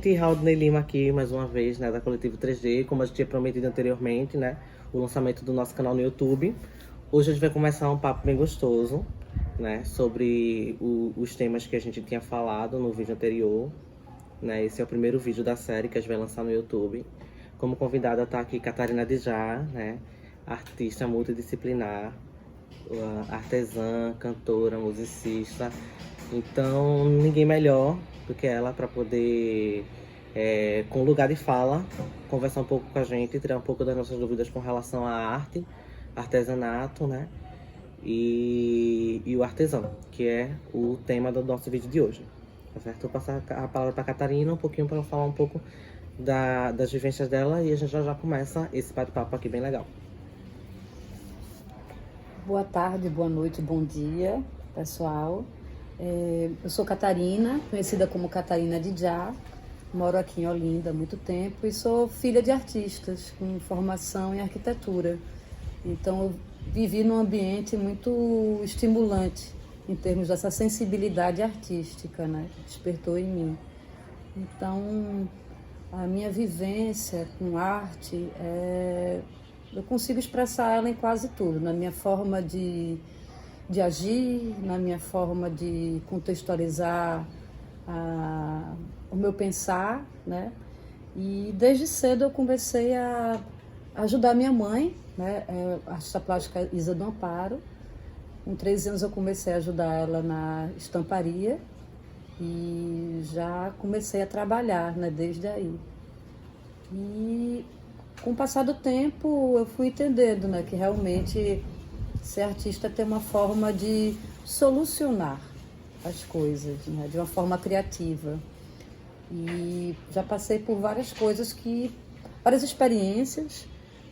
gente, Raudney Lima aqui, mais uma vez, né, da Coletivo 3D, como a gente tinha prometido anteriormente, né, o lançamento do nosso canal no YouTube. Hoje a gente vai começar um papo bem gostoso, né, sobre os temas que a gente tinha falado no vídeo anterior, né, esse é o primeiro vídeo da série que a gente vai lançar no YouTube. Como convidada está aqui Catarina Djá, né, artista multidisciplinar, artesã, cantora, musicista. Então, ninguém melhor do que ela para poder, com lugar de fala, conversar um pouco com a gente, tirar um pouco das nossas dúvidas com relação à arte, artesanato, né? E o artesão, que é o tema do nosso vídeo de hoje. Tá certo? Vou passar a palavra para a Catarina um pouquinho para ela falar um pouco das vivências dela e a gente já começa esse bate-papo aqui bem legal. Boa tarde, boa noite, bom dia, pessoal. Eu sou Catarina, conhecida como Catarina Djá, moro aqui em Olinda há muito tempo e sou filha de artistas com formação em arquitetura. Então eu vivi num ambiente muito estimulante em termos dessa sensibilidade artística, né, que despertou em mim. Então a minha vivência com arte, eu consigo expressar ela em quase tudo, na minha forma de agir, na minha forma de contextualizar o meu pensar, né? E desde cedo eu comecei a ajudar minha mãe, né? A artista plástica Isa do Amparo. Com 13 anos eu comecei a ajudar ela na estamparia e já comecei a trabalhar, né? Desde aí. E com o passar do tempo eu fui entendendo, né? Que realmente ser artista tem uma forma de solucionar as coisas, né? De uma forma criativa. E já passei por várias coisas várias experiências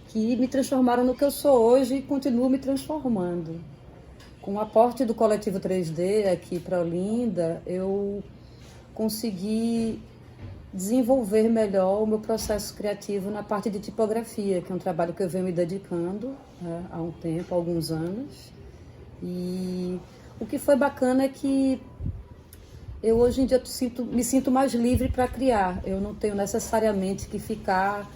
que me transformaram no que eu sou hoje e continuo me transformando. Com o aporte do Coletivo 3D aqui para Olinda, eu consegui desenvolver melhor o meu processo criativo na parte de tipografia, que é um trabalho que eu venho me dedicando, né, há um tempo, há alguns anos. E o que foi bacana é que eu hoje em dia me sinto mais livre para criar. Eu não tenho necessariamente que ficar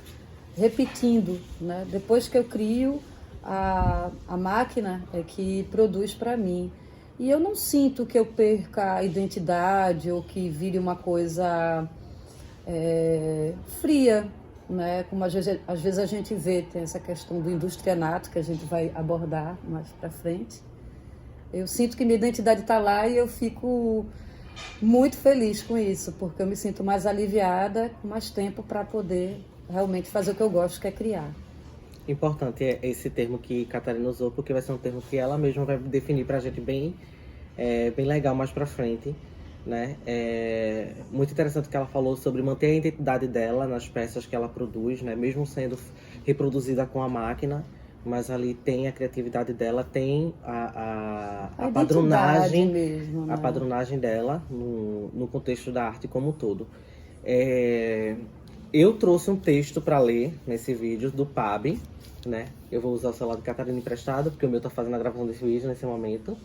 repetindo, né? Depois que eu crio, a máquina é que produz para mim. E eu não sinto que eu perca a identidade ou que vire uma coisa fria, né? Como às vezes a gente vê, tem essa questão do industrianato que a gente vai abordar mais para frente. Eu sinto que minha identidade está lá e eu fico muito feliz com isso, porque eu me sinto mais aliviada, com mais tempo para poder realmente fazer o que eu gosto, que é criar. Importante é esse termo que Catarina usou, porque vai ser um termo que ela mesma vai definir pra gente bem legal mais pra frente, né? É muito interessante que ela falou sobre manter a identidade dela nas peças que ela produz, né? Mesmo sendo reproduzida com a máquina, mas ali tem a criatividade dela, tem a padronagem mesmo, né? A padronagem dela no contexto da arte como um todo. Eu trouxe um texto para ler nesse vídeo do PAB, né? Eu vou usar o celular de Catarina emprestado, porque o meu tá fazendo a gravação desse vídeo nesse momento.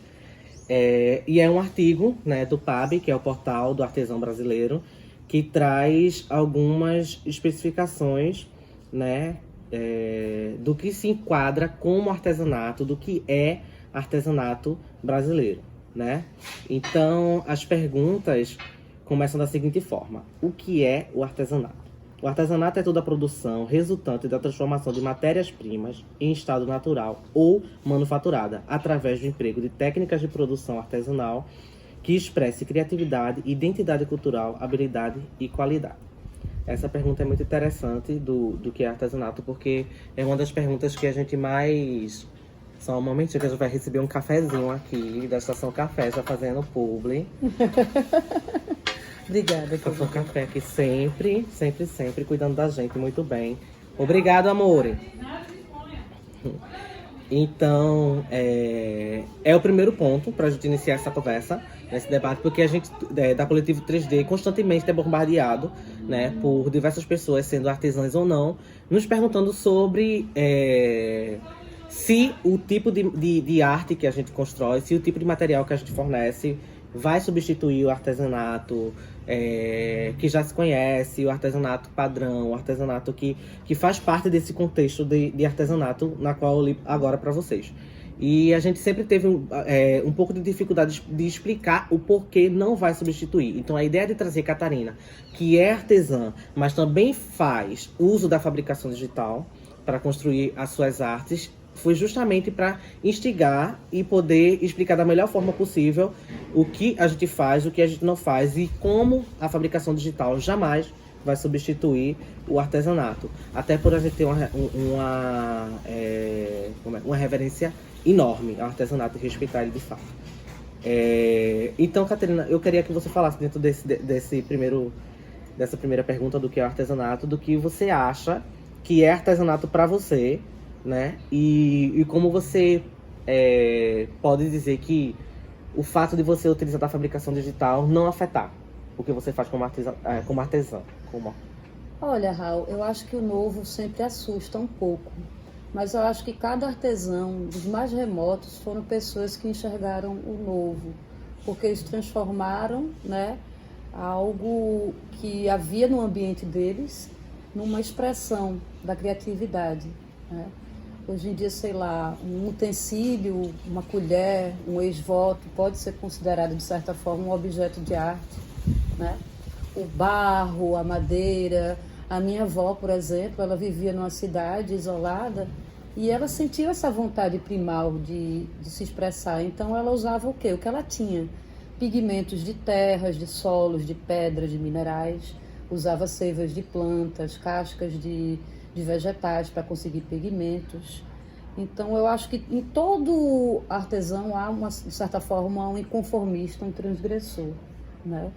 E é um artigo, né, do PAB, que é o Portal do Artesão Brasileiro, que traz algumas especificações, né, do que se enquadra como artesanato, do que é artesanato brasileiro, né? Então, as perguntas começam da seguinte forma: o que é o artesanato? O artesanato é toda a produção resultante da transformação de matérias-primas em estado natural ou manufaturada, através do emprego de técnicas de produção artesanal que expresse criatividade, identidade cultural, habilidade e qualidade. Essa pergunta é muito interessante do que é artesanato, porque é uma das perguntas que a gente mais... Só um momentinho que a gente vai receber um cafezinho aqui da Estação Café, já fazendo publi. Obrigada. Estação Café aqui sempre cuidando da gente muito bem. Obrigado, amor. Então, é o primeiro ponto para a gente iniciar essa conversa, nesse debate, porque a gente, da Coletivo 3D, constantemente é bombardeado, né, por diversas pessoas, sendo artesãs ou não, nos perguntando sobre se o tipo de arte que a gente constrói, se o tipo de material que a gente fornece vai substituir o artesanato que já se conhece, o artesanato padrão, o artesanato que faz parte desse contexto de artesanato na qual eu li agora para vocês. E a gente sempre teve um pouco de dificuldade de explicar o porquê não vai substituir. Então a ideia de trazer Catarina, que é artesã, mas também faz uso da fabricação digital para construir as suas artes, foi justamente para instigar e poder explicar da melhor forma possível o que a gente faz, o que a gente não faz e como a fabricação digital jamais vai substituir o artesanato. Até por a gente ter uma reverência enorme ao artesanato e respeitar ele de fato. Então, Catarina, eu queria que você falasse dentro dessa primeira pergunta do que é o artesanato, do que você acha que é artesanato para você, né? E como você pode dizer que o fato de você utilizar a fabricação digital não afetar o que você faz como artesã. Olha, Raul, eu acho que o novo sempre assusta um pouco. Mas eu acho que cada artesão, dos mais remotos, foram pessoas que enxergaram o novo, porque eles transformaram, né, algo que havia no ambiente deles numa expressão da criatividade, né? Hoje em dia, sei lá, um utensílio, uma colher, um ex-voto pode ser considerado, de certa forma, um objeto de arte, né? O barro, a madeira. A minha avó, por exemplo, ela vivia numa cidade isolada e ela sentiu essa vontade primal de se expressar. Então ela usava o quê? O que ela tinha. Pigmentos de terras, de solos, de pedras, de minerais. Usava seivas de plantas, cascas de vegetais para conseguir pigmentos. Então eu acho que em todo artesão há, de certa forma, um inconformista, um transgressor, né?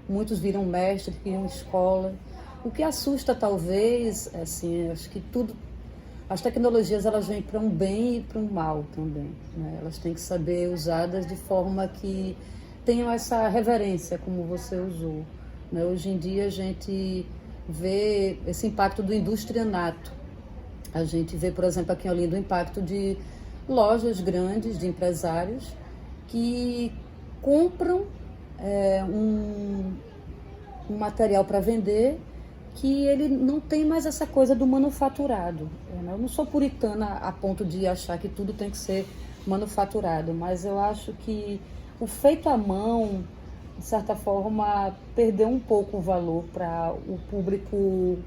Muitos viram mestre, criam escola. O que assusta, talvez, assim, acho que as tecnologias, elas vêm para um bem e para um mal também, né? Elas têm que saber usadas de forma que tenham essa reverência, como você usou, né? Hoje em dia a gente vê esse impacto do industrianato. A gente vê, por exemplo, aqui em Olinda, o impacto de lojas grandes, de empresários, que compram um material para vender que ele não tem mais essa coisa do manufaturado. Eu não sou puritana a ponto de achar que tudo tem que ser manufaturado, mas eu acho que o feito à mão, de certa forma, perdeu um pouco o valor para o público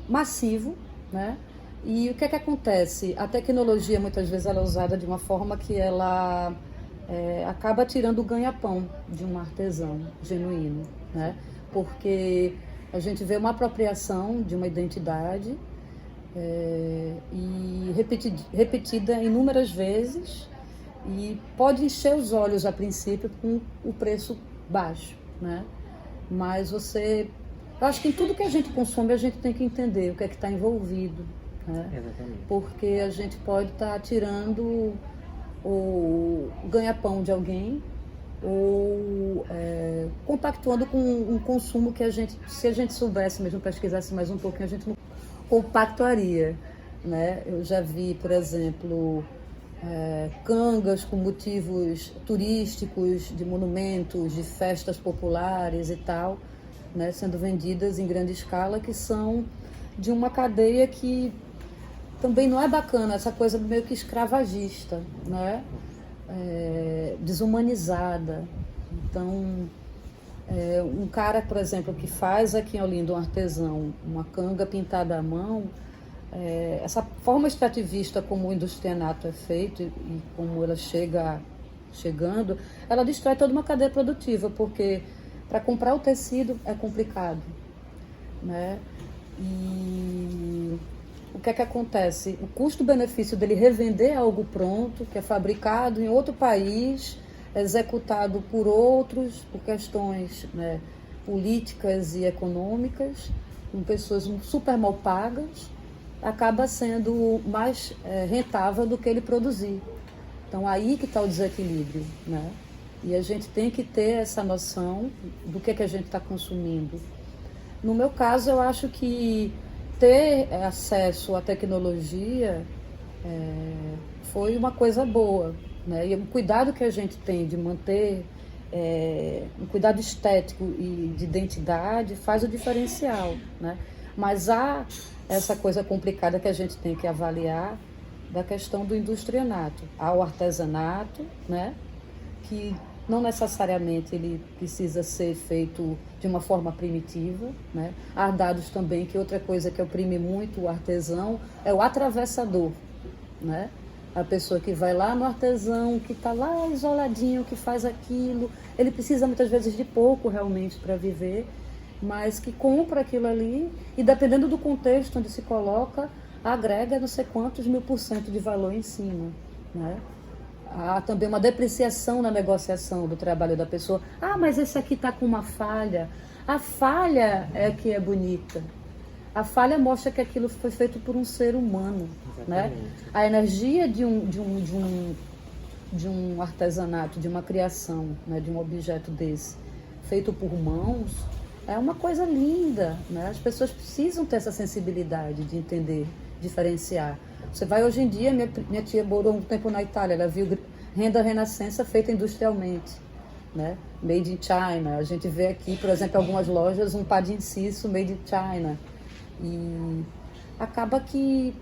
massivo, né? E o que é que acontece? A tecnologia, muitas vezes, ela é usada de uma forma que ela acaba tirando o ganha-pão de um artesão genuíno, né? Porque a gente vê uma apropriação de uma identidade e repetida inúmeras vezes e pode encher os olhos a princípio com o preço baixo, né? Mas eu acho que em tudo que a gente consome a gente tem que entender o que é que está envolvido, né? Exatamente. Porque a gente pode estar tirando o ganha-pão de alguém ou compactuando com um consumo que se a gente soubesse mesmo, pesquisasse mais um pouquinho, a gente não compactuaria, né? Eu já vi, por exemplo, cangas com motivos turísticos, de monumentos, de festas populares e tal, né, sendo vendidas em grande escala, que são de uma cadeia que também não é bacana, essa coisa meio que escravagista, né? Desumanizada. Então, um cara, por exemplo, que faz aqui em Olinda, um artesão, uma canga pintada à mão, essa forma extrativista como o industrianato é feito e como ela chegando, ela destrói toda uma cadeia produtiva, porque para comprar o tecido é complicado, né? E o que é que acontece? O custo-benefício dele revender algo pronto, que é fabricado em outro país, executado por outros, por questões, né, políticas e econômicas, com pessoas super mal pagas, acaba sendo mais rentável do que ele produzir. Então, aí que está o desequilíbrio, né? E a gente tem que ter essa noção do que a gente está consumindo. No meu caso, eu acho que ter acesso à tecnologia foi uma coisa boa, né? E o cuidado que a gente tem de manter um cuidado estético e de identidade faz o diferencial, né? Mas há essa coisa complicada que a gente tem que avaliar da questão do industrianato. Há o artesanato, né? Que não necessariamente ele precisa ser feito de uma forma primitiva, né? Há dados também que outra coisa que oprime muito o artesão é o atravessador, né? A pessoa que vai lá no artesão, que está lá isoladinho, que faz aquilo, ele precisa muitas vezes de pouco realmente para viver, mas que compra aquilo ali e dependendo do contexto onde se coloca, agrega não sei quantos mil% de valor em cima, né? Há também uma depreciação na negociação do trabalho da pessoa. Ah, mas esse aqui está com uma falha. A falha é que é bonita. A falha mostra que aquilo foi feito por um ser humano, né? A energia de um artesanato, de uma criação, né? De um objeto desse, feito por mãos, é uma coisa linda, né? As pessoas precisam ter essa sensibilidade de entender, diferenciar. Você vai hoje em dia, minha tia morou um tempo na Itália, ela viu renda renascença feita industrialmente, né? Made in China. A gente vê aqui, por exemplo, em algumas lojas, um pá de inciso made in China. E acaba que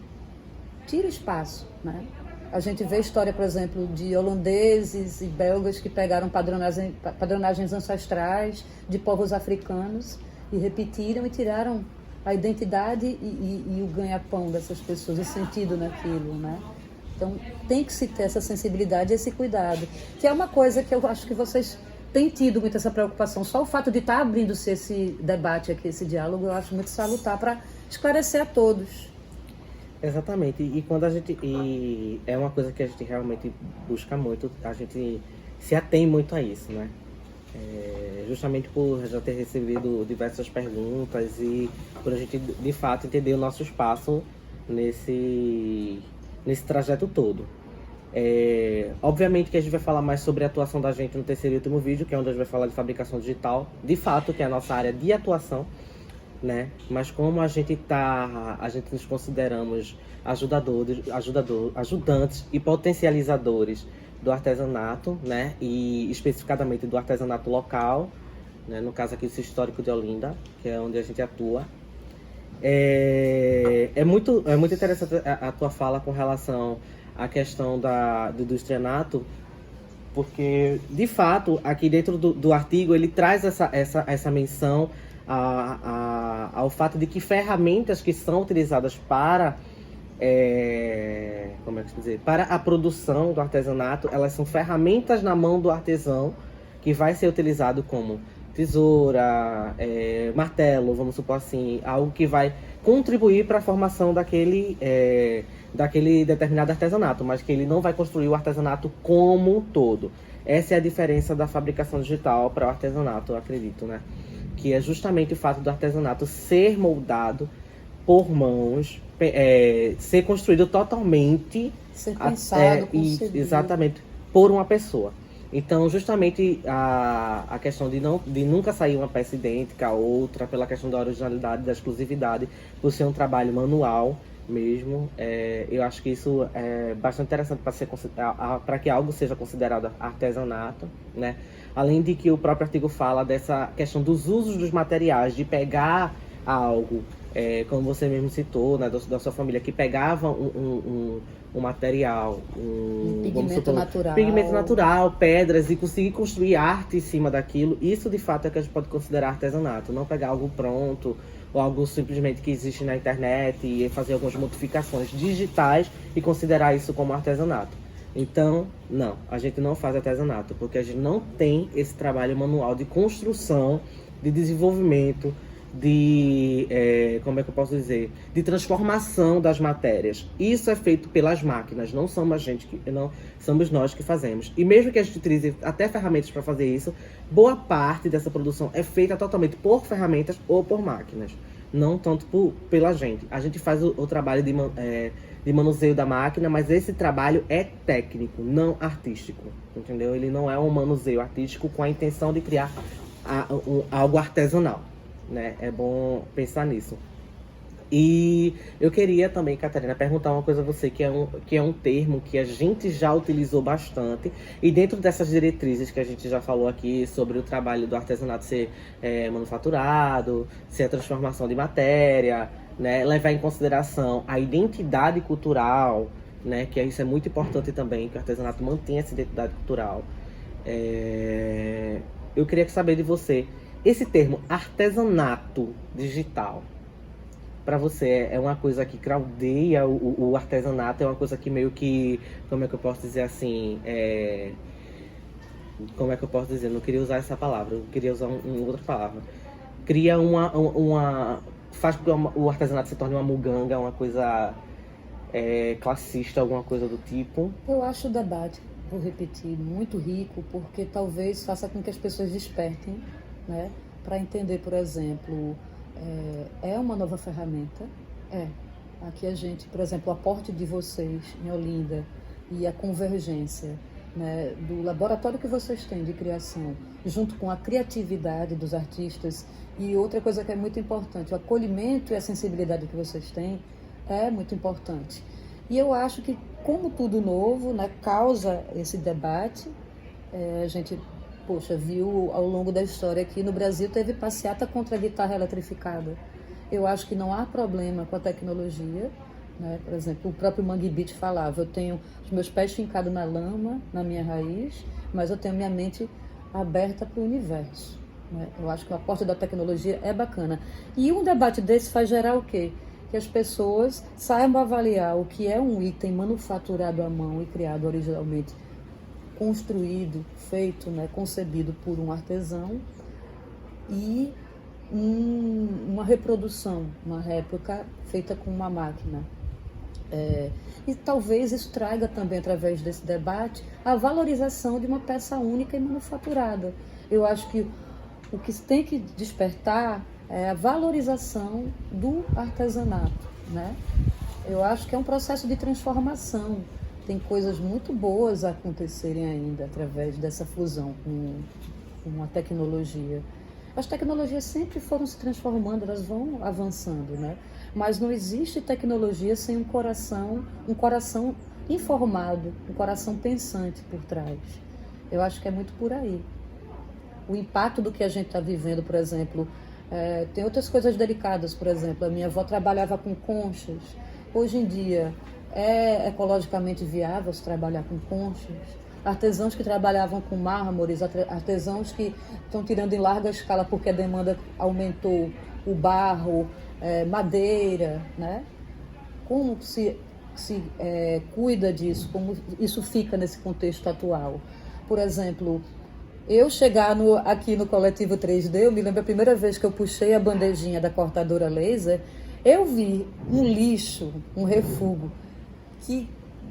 tira espaço, né? A gente vê história, por exemplo, de holandeses e belgas que pegaram padronagens ancestrais de povos africanos e repetiram e tiraram a identidade e o ganha-pão dessas pessoas, o sentido naquilo, né? Então, tem que se ter essa sensibilidade e esse cuidado, que é uma coisa que eu acho que vocês têm tido muito essa preocupação. Só o fato de estar abrindo-se esse debate aqui, esse diálogo, eu acho muito salutar para esclarecer a todos. Exatamente, e quando a gente. E é uma coisa que a gente realmente busca muito, a gente se atém muito a isso, né? Justamente por já ter recebido diversas perguntas e por a gente de fato entender o nosso espaço nesse trajeto todo. Obviamente que a gente vai falar mais sobre a atuação da gente no terceiro e último vídeo, que é onde a gente vai falar de fabricação digital, de fato, que é a nossa área de atuação, né? Mas como a gente nos consideramos ajudantes e potencializadores do artesanato, né? E especificadamente do artesanato local, né? No caso aqui, o Histórico de Olinda, que é onde a gente atua. É muito interessante a tua fala com relação à questão do industrianato, porque, de fato, aqui dentro do artigo, ele traz essa menção ao fato de que ferramentas que são utilizadas para para a produção do artesanato, elas são ferramentas na mão do artesão que vai ser utilizado como tesoura, martelo, vamos supor assim, algo que vai contribuir para a formação daquele determinado artesanato, mas que ele não vai construir o artesanato como um todo. Essa é a diferença da fabricação digital para o artesanato, eu acredito, né? Que é justamente o fato do artesanato ser moldado por mãos, ser construído totalmente, ser pensado, concebido. Exatamente, por uma pessoa. Então, justamente a questão de nunca sair uma peça idêntica a outra, pela questão da originalidade, da exclusividade, por ser um trabalho manual mesmo, eu acho que isso é bastante interessante para que algo seja considerado artesanato, né? Além de que o próprio artigo fala dessa questão dos usos dos materiais, de pegar algo, como você mesmo citou, né, da sua família, que pegava um material, pigmento natural, pedras, e conseguir construir arte em cima daquilo. Isso, de fato, é que a gente pode considerar artesanato. Não pegar algo pronto, ou algo simplesmente que existe na internet e fazer algumas modificações digitais e considerar isso como artesanato. Então, não, a gente não faz artesanato, porque a gente não tem esse trabalho manual de construção, de desenvolvimento, como é que eu posso dizer? De transformação das matérias. Isso é feito pelas máquinas, não somos nós que fazemos. E mesmo que a gente utilize até ferramentas para fazer isso, boa parte dessa produção é feita totalmente por ferramentas ou por máquinas, não tanto pela gente. A gente faz o trabalho de manuseio da máquina, mas esse trabalho é técnico, não artístico, entendeu? Ele não é um manuseio artístico com a intenção de criar algo artesanal, né? É bom pensar nisso. E eu queria também, Catarina, perguntar uma coisa a você, que é um termo que a gente já utilizou bastante. E dentro dessas diretrizes que a gente já falou aqui sobre o trabalho do artesanato ser manufaturado, ser a transformação de matéria, né, levar em consideração a identidade cultural, né, que isso é muito importante também, que o artesanato mantenha essa identidade cultural. Eu queria saber de você, esse termo artesanato digital, para você é uma coisa que craudeia o artesanato, é uma coisa que meio que, como é que eu posso dizer assim, como é que eu posso dizer, não queria usar essa palavra, eu queria usar outra palavra. Cria faz com que o artesanato se torne uma muganga, uma coisa classista, alguma coisa do tipo. Eu acho o debate, vou repetir, muito rico, porque talvez faça com que as pessoas despertem, né, para entender, por exemplo, é uma nova ferramenta. Aqui a gente, por exemplo, o aporte de vocês em Olinda e a convergência, né, do laboratório que vocês têm de criação, junto com a criatividade dos artistas, e outra coisa que é muito importante, o acolhimento e a sensibilidade que vocês têm é muito importante. E eu acho que, como tudo novo, né, causa esse debate. A gente, viu ao longo da história que no Brasil teve passeata contra a guitarra eletrificada. Eu acho que não há problema com a tecnologia, né? Por exemplo, o próprio Mangue Beat falava, eu tenho os meus pés fincados na lama, na minha raiz, mas eu tenho minha mente aberta para o universo, né? Eu acho que o aporte da tecnologia é bacana. E um debate desse faz gerar o quê? Que as pessoas saibam avaliar o que é um item manufaturado à mão e criado originalmente, construído, feito, né, concebido por um artesão, e uma reprodução, uma réplica feita com uma máquina. E talvez isso traga também, através desse debate, a valorização de uma peça única e manufaturada. Eu acho que o que tem que despertar é a valorização do artesanato, né? Eu acho que é um processo de transformação. Tem coisas muito boas a acontecerem ainda através dessa fusão com a tecnologia. As tecnologias sempre foram se transformando, elas vão avançando, né? Mas não existe tecnologia sem um coração informado, um coração pensante por trás. Eu acho que é muito por aí. O impacto do que a gente está vivendo, por exemplo, tem outras coisas delicadas, por exemplo, a minha avó trabalhava com conchas. Hoje em dia é ecologicamente viável se trabalhar com conchas. Artesãos que trabalhavam com mármores, artesãos que estão tirando em larga escala porque a demanda aumentou, o barro, madeira, né? Como se cuida disso, como isso fica nesse contexto atual? Por exemplo, eu chegar aqui no Coletivo 3D, eu me lembro a primeira vez que eu puxei a bandejinha da cortadora laser, eu vi um lixo, um refúgio, que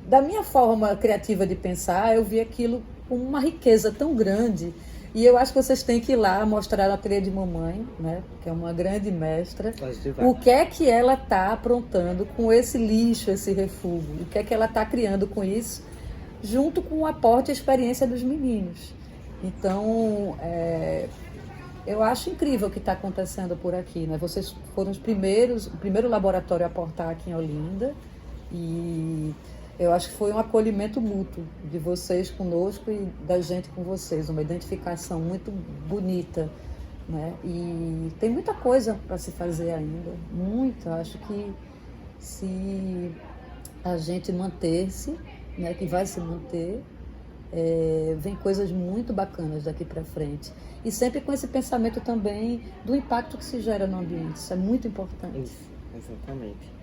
da minha forma criativa de pensar, eu vi aquilo com uma riqueza tão grande. E eu acho que vocês têm que ir lá mostrar a ateliê de mamãe, né, que é uma grande mestra, o que é que ela está aprontando com esse lixo, esse refúgio, o que é que ela está criando com isso, junto com o aporte e a experiência dos meninos. Então, eu acho incrível o que está acontecendo por aqui, né? Vocês foram o primeiro laboratório a aportar aqui em Olinda, e eu acho que foi um acolhimento mútuo de vocês conosco e da gente com vocês, uma identificação muito bonita, né? E tem muita coisa para se fazer ainda, muita. Acho que se a gente manter-se, né, que vai se manter, vem coisas muito bacanas daqui para frente. E sempre com esse pensamento também do impacto que se gera no ambiente. Isso é muito importante. Isso, exatamente.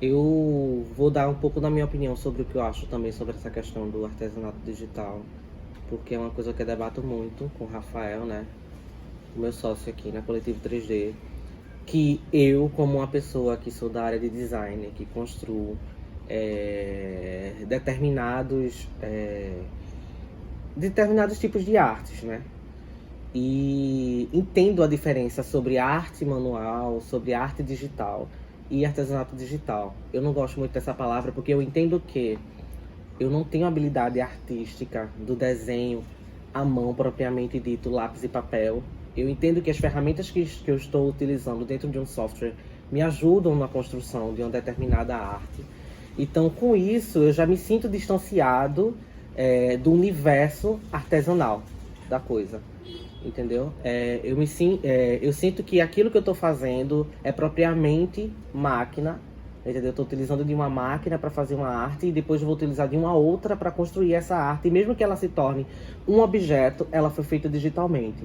Eu vou dar um pouco da minha opinião sobre o que eu acho também sobre essa questão do artesanato digital, porque é uma coisa que eu debato muito com o Rafael, né, o meu sócio aqui na Coletivo 3D, que eu, como uma pessoa que sou da área de design, que construo determinados tipos de artes, né? E entendo a diferença sobre arte manual, sobre arte digital e artesanato digital. Eu não gosto muito dessa palavra porque eu entendo que eu não tenho habilidade artística do desenho à mão propriamente dito, lápis e papel, Eu entendo que as ferramentas que eu estou utilizando dentro de um software me ajudam na construção de uma determinada arte. Então, com isso, eu já me sinto distanciado do universo artesanal da coisa, entendeu? Eu sinto que aquilo que eu estou fazendo é propriamente máquina, entendeu? Eu estou utilizando de uma máquina para fazer uma arte e depois eu vou utilizar de uma outra para construir essa arte. E mesmo que ela se torne um objeto, ela foi feita digitalmente.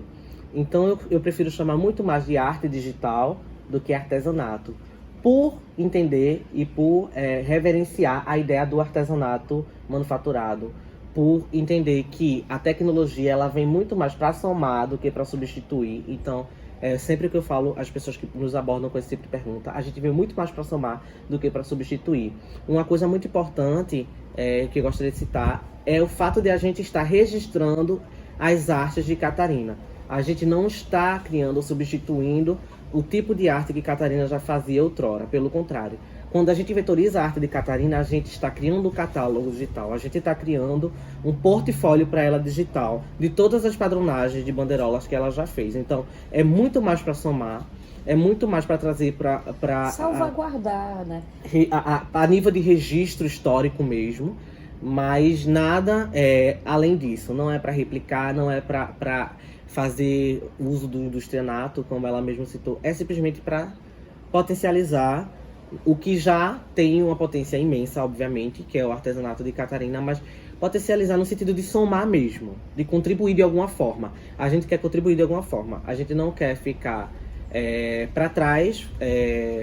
Então eu prefiro chamar muito mais de arte digital do que artesanato, por entender e por reverenciar a ideia do artesanato manufaturado, por entender que a tecnologia ela vem muito mais para somar do que para substituir. Então, sempre que eu falo, as pessoas que nos abordam com esse tipo de pergunta, a gente vem muito mais para somar do que para substituir. Uma coisa muito importante que eu gostaria de citar é o fato de a gente estar registrando as artes de Catarina. A gente não está criando ou substituindo o tipo de arte que Catarina já fazia outrora. Pelo contrário, quando a gente vetoriza a arte de Catarina, a gente está criando um catálogo digital. A gente está criando um portfólio para ela digital de todas as padronagens de bandeirolas que ela já fez. Então, é muito mais para somar, é muito mais para trazer para salvaguardar, né? A nível de registro histórico mesmo, mas nada além disso. Não é para replicar, não é para fazer uso do industrianato, como ela mesma citou, é simplesmente para potencializar o que já tem uma potência imensa, obviamente, que é o artesanato de Catarina, mas potencializar no sentido de somar mesmo, de contribuir de alguma forma. A gente quer contribuir de alguma forma, a gente não quer ficar para trás,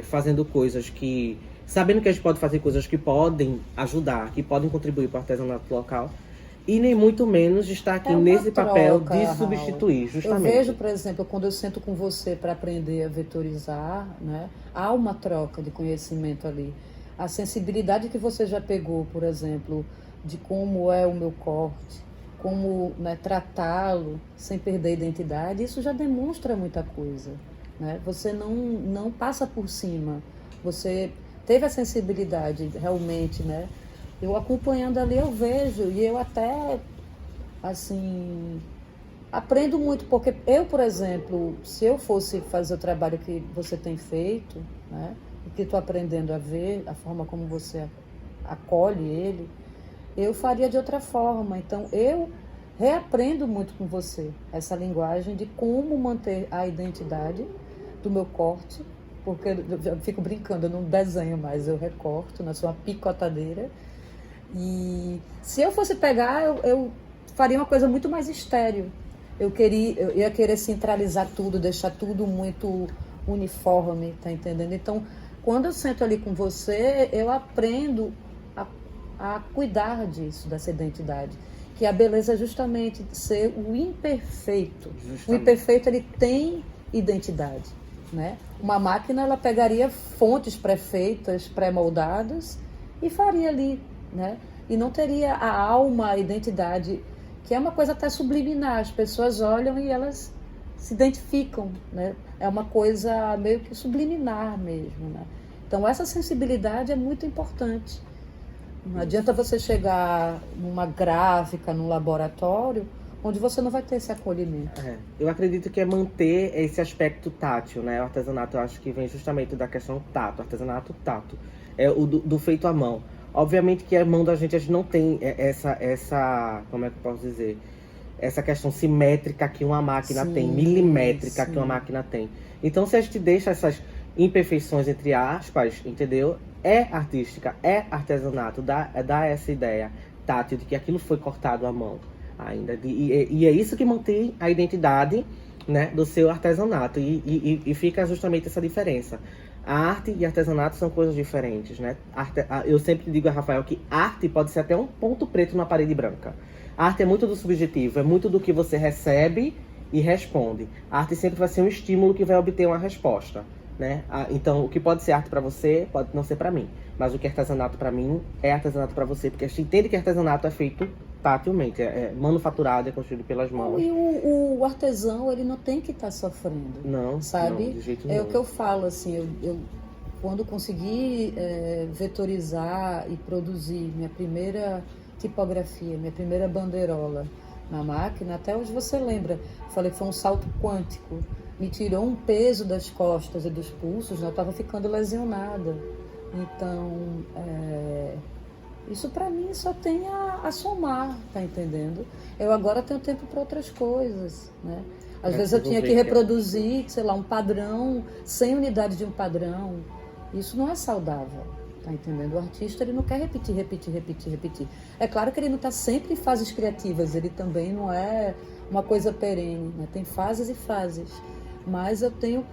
fazendo coisas que... Sabendo que a gente pode fazer coisas que podem ajudar, que podem contribuir para o artesanato local, e nem muito menos estar aqui nesse papel de substituir, justamente. Eu vejo, por exemplo, quando eu sento com você para aprender a vetorizar, né, há uma troca de conhecimento ali. A sensibilidade que você já pegou, por exemplo, de como é o meu corte, como, né, tratá-lo sem perder a identidade, isso já demonstra muita coisa, né? Você não passa por cima, você teve a sensibilidade realmente, né? Eu acompanhando ali, eu vejo, e eu até, assim, aprendo muito, porque eu, por exemplo, se eu fosse fazer o trabalho que você tem feito, né, e que estou aprendendo a ver, a forma como você acolhe ele, eu faria de outra forma. Então, eu reaprendo muito com você essa linguagem de como manter a identidade do meu corte, porque eu fico brincando, eu não desenho mais, eu recorto, eu sou uma picotadeira. E se eu fosse pegar, eu faria uma coisa muito mais estéril. Eu ia querer centralizar tudo, deixar tudo muito uniforme, tá entendendo? Então, quando eu sento ali com você, eu aprendo a cuidar disso, dessa identidade. Que a beleza é justamente ser o imperfeito. Justamente. O imperfeito, ele tem identidade, né? Uma máquina, ela pegaria fontes pré-feitas, pré-moldadas e faria ali, né? E não teria a alma, a identidade, que é uma coisa até subliminar. As pessoas olham e elas se identificam, né? É uma coisa meio que subliminar mesmo, né? Então essa sensibilidade é muito importante. Não adianta você chegar numa gráfica, num laboratório, onde você não vai ter esse acolhimento. Eu acredito que é manter esse aspecto tátil, né? O artesanato, eu acho que vem justamente da questão tato, artesanato tato, o do feito à mão. Obviamente que a mão da gente não tem essa, como é que eu posso dizer? Essa questão simétrica que uma máquina tem, milimétrica que uma máquina tem. Então, se a gente deixa essas imperfeições, entre aspas, entendeu? É artística, é artesanato, dá essa ideia tátil de que aquilo foi cortado à mão ainda. E é isso que mantém a identidade, né, do seu artesanato. E fica justamente essa diferença. A arte e artesanato são coisas diferentes, né? Eu sempre digo a Rafael que arte pode ser até um ponto preto na parede branca. A arte é muito do subjetivo, é muito do que você recebe e responde. A arte sempre vai ser um estímulo que vai obter uma resposta, né? Então, o que pode ser arte para você, pode não ser para mim. Mas o que é artesanato para mim, é artesanato para você. Porque a gente entende que artesanato é feito tatilmente, é manufaturado, é construído pelas mãos. E o artesão, ele não tem que estar sofrendo. Não, sabe? Não, de jeito nenhum. É o que eu falo, assim, eu quando consegui vetorizar e produzir minha primeira tipografia, minha primeira bandeirola, na máquina, até hoje você lembra, falei que foi um salto quântico, me tirou um peso das costas e dos pulsos, né? Eu estava ficando lesionada. Então, isso para mim só tem a somar, tá entendendo? Eu agora tenho tempo para outras coisas, né? Às vezes eu tinha que reproduzir, sei lá, um padrão, 100 unidades de um padrão. Isso não é saudável, tá entendendo? O artista, ele não quer repetir. É claro que ele não está sempre em fases criativas, ele também não é uma coisa perene, né? Tem fases e fases. Mas eu tenho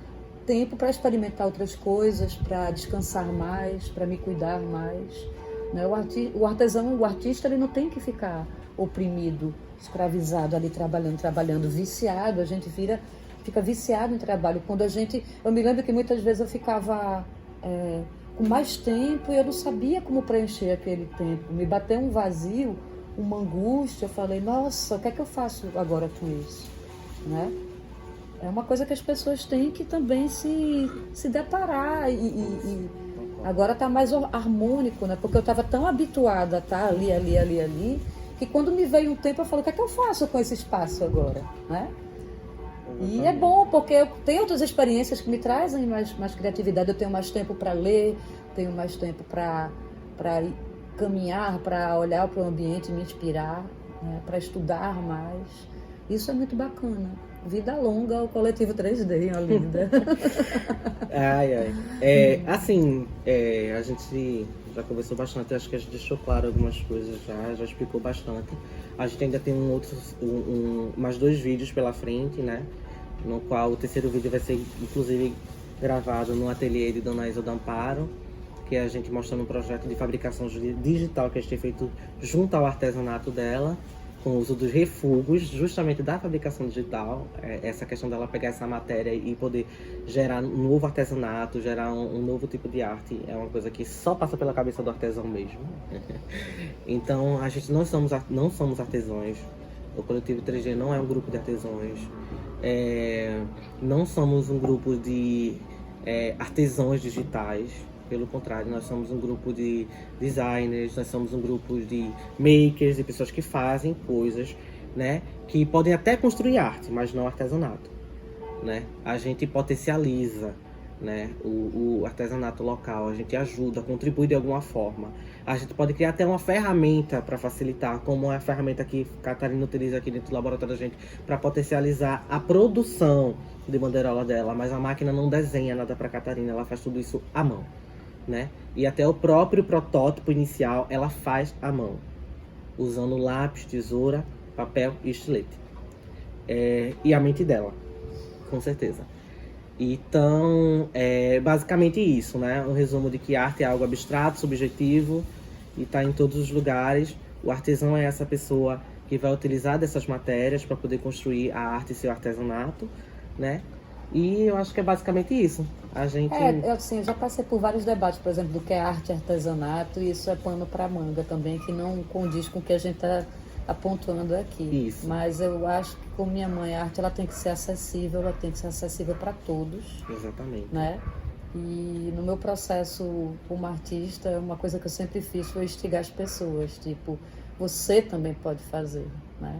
tempo para experimentar outras coisas, para descansar mais, para me cuidar mais, né? O artesão, o artista, ele não tem que ficar oprimido, escravizado ali trabalhando, viciado. A gente fica viciado em trabalho. Eu me lembro que muitas vezes eu ficava com mais tempo e eu não sabia como preencher aquele tempo. Me bateu um vazio, uma angústia. Eu falei, nossa, o que é que eu faço agora com isso, né? É uma coisa que as pessoas têm que também se deparar e agora está mais harmônico, né? Porque eu estava tão habituada a estar ali, que quando me veio um tempo eu falei, o que é que eu faço com esse espaço agora, né? E é bom, porque eu tenho outras experiências que me trazem mais criatividade. Eu tenho mais tempo para ler, tenho mais tempo para caminhar, para olhar para o ambiente, me inspirar, né? Para estudar mais. Isso é muito bacana. Vida longa ao Coletivo 3D, ó, linda. Assim, a gente já conversou bastante, acho que a gente deixou claro algumas coisas já explicou bastante. A gente ainda tem mais 2 vídeos pela frente, né? No qual o terceiro vídeo vai ser, inclusive, gravado no ateliê de Dona Isa do Amparo, que é a gente mostrando um projeto de fabricação digital que a gente tem feito junto ao artesanato dela, com o uso dos refugos, justamente da fabricação digital, essa questão dela pegar essa matéria e poder gerar um novo artesanato, gerar um novo tipo de arte, é uma coisa que só passa pela cabeça do artesão mesmo. Então, a gente não somos artesãos, o Coletivo 3D não é um grupo de artesãos, não somos um grupo de artesãos digitais. Pelo contrário, nós somos um grupo de designers, nós somos um grupo de makers, de pessoas que fazem coisas, né? Que podem até construir arte, mas não artesanato, né? A gente potencializa, né, o artesanato local, a gente ajuda, contribui de alguma forma. A gente pode criar até uma ferramenta para facilitar, como é a ferramenta que a Catarina utiliza aqui dentro do laboratório da gente, para potencializar a produção de bandeirola dela, mas a máquina não desenha nada para a Catarina, ela faz tudo isso à mão, né? E até o próprio protótipo inicial ela faz à mão, usando lápis, tesoura, papel e estilete. E a mente dela, com certeza. Então, é basicamente isso, né? Um resumo de que arte é algo abstrato, subjetivo e está em todos os lugares. O artesão é essa pessoa que vai utilizar dessas matérias para poder construir a arte e seu artesanato, né? E eu acho que é basicamente isso. A gente... assim, eu já passei por vários debates, por exemplo, do que é arte e artesanato, e isso é pano para manga também, que não condiz com o que a gente está apontando aqui. Isso. Mas eu acho que, como minha mãe, a arte ela tem que ser acessível, ela tem que ser acessível para todos. Exatamente. Né? E no meu processo como artista, uma coisa que eu sempre fiz foi instigar as pessoas, tipo, você também pode fazer, né?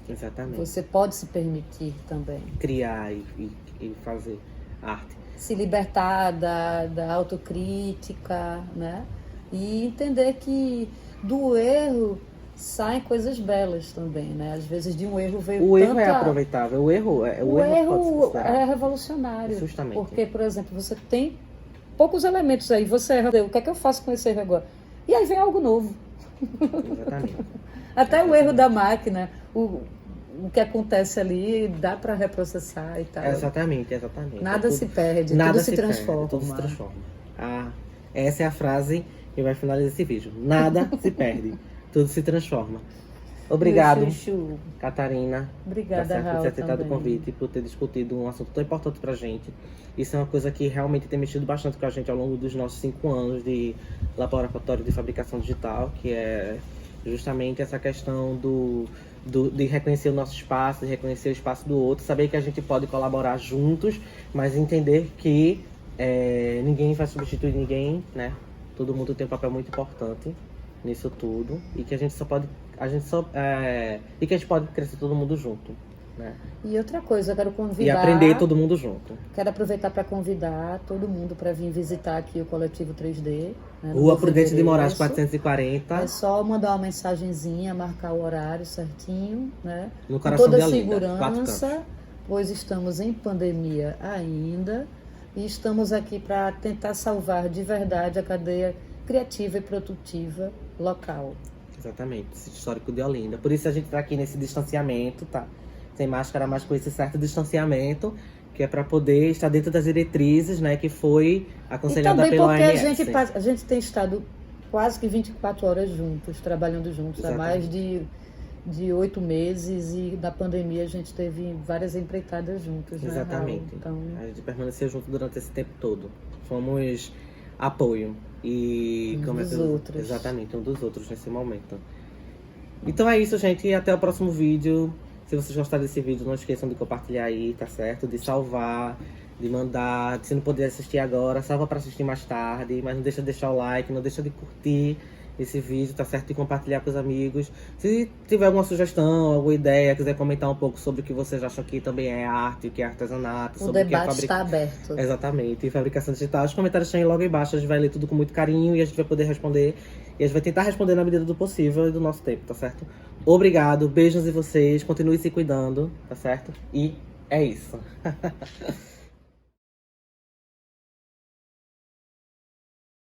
Exatamente. Você pode se permitir também. Criar e fazer arte. Se libertar da autocrítica, né? E entender que do erro saem coisas belas também, né? Às vezes de um erro veio O erro é aproveitável, o erro é revolucionário. Justamente. Porque, por exemplo, você tem poucos elementos aí, você erra, o que é que eu faço com esse erro agora? E aí vem algo novo. Exatamente. Até o erro da máquina, o que acontece ali, dá para reprocessar e tal. Exatamente. Nada se perde, tudo se transforma. Tudo se transforma. Essa é a frase que vai finalizar esse vídeo. Nada se perde, tudo se transforma. Obrigado, Catarina. Obrigada, Raul, por ter aceitado o também. convite e por ter discutido um assunto tão importante pra gente. Isso é uma coisa que realmente tem mexido bastante com a gente ao longo dos nossos 5 anos de laboratório de fabricação digital, que é justamente essa questão de reconhecer o nosso espaço, de reconhecer o espaço do outro, saber que a gente pode colaborar juntos, mas entender que ninguém vai substituir ninguém, né? Todo mundo tem um papel muito importante nisso tudo e que a gente só pode, e que a gente pode crescer todo mundo junto, né? E outra coisa, eu quero E convidar. aprender todo mundo junto. Quero aproveitar para convidar todo mundo para vir visitar aqui o Coletivo 3D. Né, no Rua Novo Prudente de Moraes, Endereço. 440. É só mandar uma mensagenzinha, marcar o horário certinho, né? No Com coração toda de a Olinda, 4 cantos. segurança, pois estamos em pandemia ainda e estamos aqui para tentar salvar de verdade a cadeia criativa e produtiva local. Exatamente, esse histórico de Olinda. Por isso a gente tá aqui nesse distanciamento, tá? Sem máscara, mas com esse certo distanciamento, que é para poder estar dentro das diretrizes, né? Que foi E aconselhada também pela porque OMS. a gente tem estado quase que 24 horas juntos, trabalhando juntos, há mais de 8 meses, e na pandemia a gente teve várias empreitadas juntos, né, Exatamente. Raul? Então, A gente permaneceu junto durante esse tempo todo. Fomos apoio. E Uns como é dos que outros. Exatamente, um dos outros nesse momento. Então é isso, gente. E até o próximo vídeo. Se vocês gostaram desse vídeo, não esqueçam de compartilhar aí, tá certo? De salvar, de mandar. Se não puder assistir agora, salva pra assistir mais tarde. Mas não deixa de deixar o like, não deixa de curtir esse vídeo, tá certo? E compartilhar com os amigos. Se tiver alguma sugestão, alguma ideia, quiser comentar um pouco sobre o que vocês acham que também é arte, o que é artesanato, o sobre o que é debate está aberto. Exatamente, e fabricação digital. Os comentários estão aí logo embaixo, a gente vai ler tudo com muito carinho e a gente vai poder responder. E a gente vai tentar responder na medida do possível e do nosso tempo, tá certo? Obrigado, beijos em vocês, continue se cuidando, tá certo? E é isso.